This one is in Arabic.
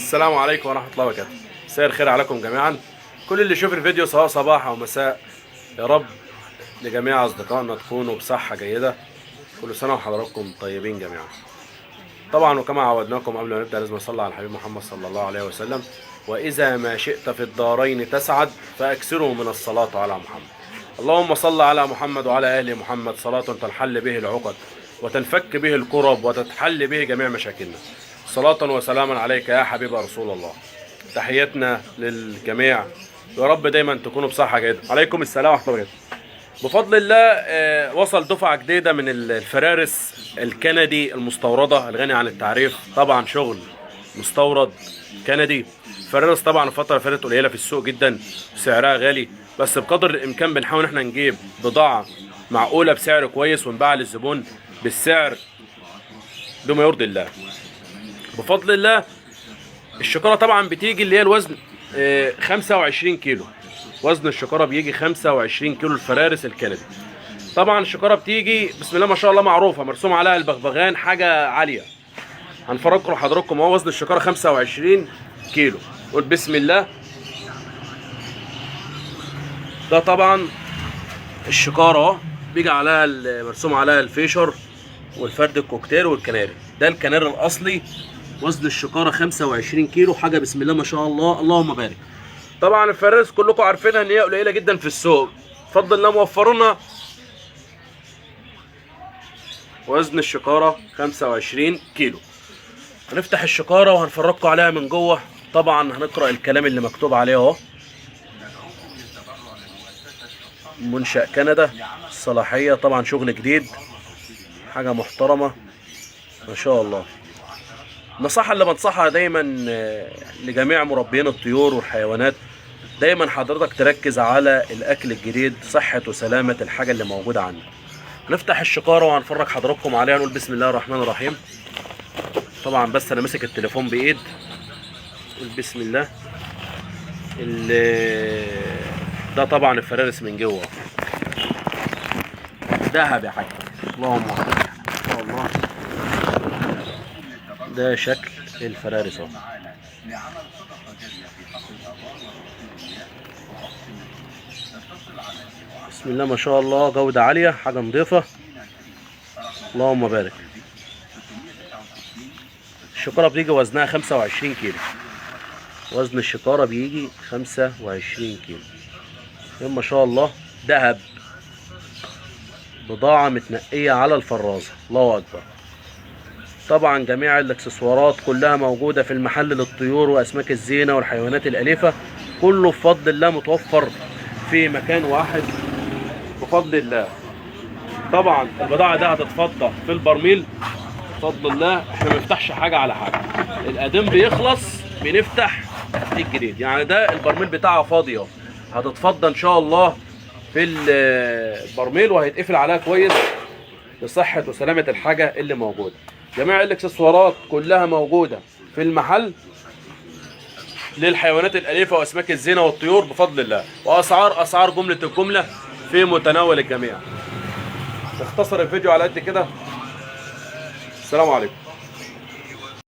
السلام عليكم ورحمة الله وبركاته. مساء الخير عليكم جميعا، كل اللي يشوف الفيديو سواء صباح او مساء. يا رب لجميع اصدقائنا تكونوا بصحة جيدة. كل سنة وحضراتكم طيبين جميعا. طبعا وكما عودناكم قبل ما نبدأ لازم نصلي على الحبيب محمد صلى الله عليه وسلم. وإذا ما شئت في الدارين تسعد فأكثروا من الصلاة على محمد. اللهم صل على محمد وعلى آل محمد صلاة تنحل به العقد وتنفك به الكرب وتتحل به جميع مشاكلنا. صلاة وسلاما عليك يا حبيب رسول الله. تحياتنا للجميع، يا رب دايما تكونوا بصحة جيدة. عليكم السلام ورحمة الله وبركاته. بفضل الله وصل دفعة جديدة من الفرارس الكندي المستوردة الغني عن التعريف. طبعا شغل مستورد كندي. فرارس طبعا الفترة اللي فاتت قليلة في السوق جدا، سعرها غالي، بس بقدر الامكان بنحاول احنا نجيب بضاعة معقولة بسعر كويس ونباع للزبون بالسعر بما يرضي الله. بفضل الله الشكارة طبعا بتيجي اللي هي الوزن 25 كيلو. وزن الشكارة بيجي 25 كيلو الفرارس الكندي. طبعا الشكارة بتيجي بسم الله ما شاء الله معروفة، مرسوم عليها البغبغان، حاجة عالية. هنفرجكم لحضراتكم اهو وزن الشكارة 25 كيلو. قول بسم الله. ده طبعا الشكارة اهو بيجي عليها مرسوم عليها الفيشر والفرد الكوكتيل والكناري. ده الكناري الاصلي. وزن الشكارة 25 كيلو، حاجة بسم الله ما شاء الله اللهم بارك. طبعا الفرارس كلكم عارفينها ان هي قليلة جدا في السوق، بفضل الله موفرونا. وزن الشكارة 25 كيلو. هنفتح الشكارة وهنفرجكم عليها من جوه. طبعا هنقرأ الكلام اللي مكتوب عليه اهو. منشأ كندا، الصلاحية طبعا شغل جديد، حاجة محترمة ما شاء الله. النصيحة اللي بنصحها دايما لجميع مربيين الطيور والحيوانات، دايما حضرتك تركز على الاكل الجديد، صحة وسلامة الحاجة اللي موجودة عندك. هنفتح الشكارة وهنفرج حضراتكم عليها. نقول بسم الله الرحمن الرحيم. طبعا بس انا ماسك التليفون بايد. نقول بسم الله. ده طبعا الفرارس من جوه دهب يا حاج. اللهم بارك ما شاء الله. ده شكل الفرارس اهو. بسم الله ما شاء الله، جودة عالية، حاجة نظيفة اللهم بارك. الشكارة بتيجي وزنها 25 كيلو. وزن الشكارة بيجي 25 كيلو ما شاء الله. دهب، بضاعة متنقية على الفرازة، الله أكبر. طبعا جميع الاكسسوارات كلها موجودة في المحل للطيور وأسماك الزينة والحيوانات الأليفة، كله بفضل الله متوفر في مكان واحد بفضل الله. طبعا البضاعة دي هتتفضى في البرميل بفضل الله. احنا ما بنفتحش حاجة على حاجة، القديم بيخلص بنفتح الجديد. يعني ده البرميل بتاعها فاضي اهو، هتتفضى ان شاء الله في البرميل وهيتقفل عليها كويس لصحة وسلامة الحاجة اللي موجودة. جميع الاكسسوارات كلها موجودة في المحل للحيوانات الأليفة وأسماك الزينة والطيور بفضل الله. وأسعار جملة الجملة في متناول الجميع. اختصر الفيديو على قد كده. السلام عليكم.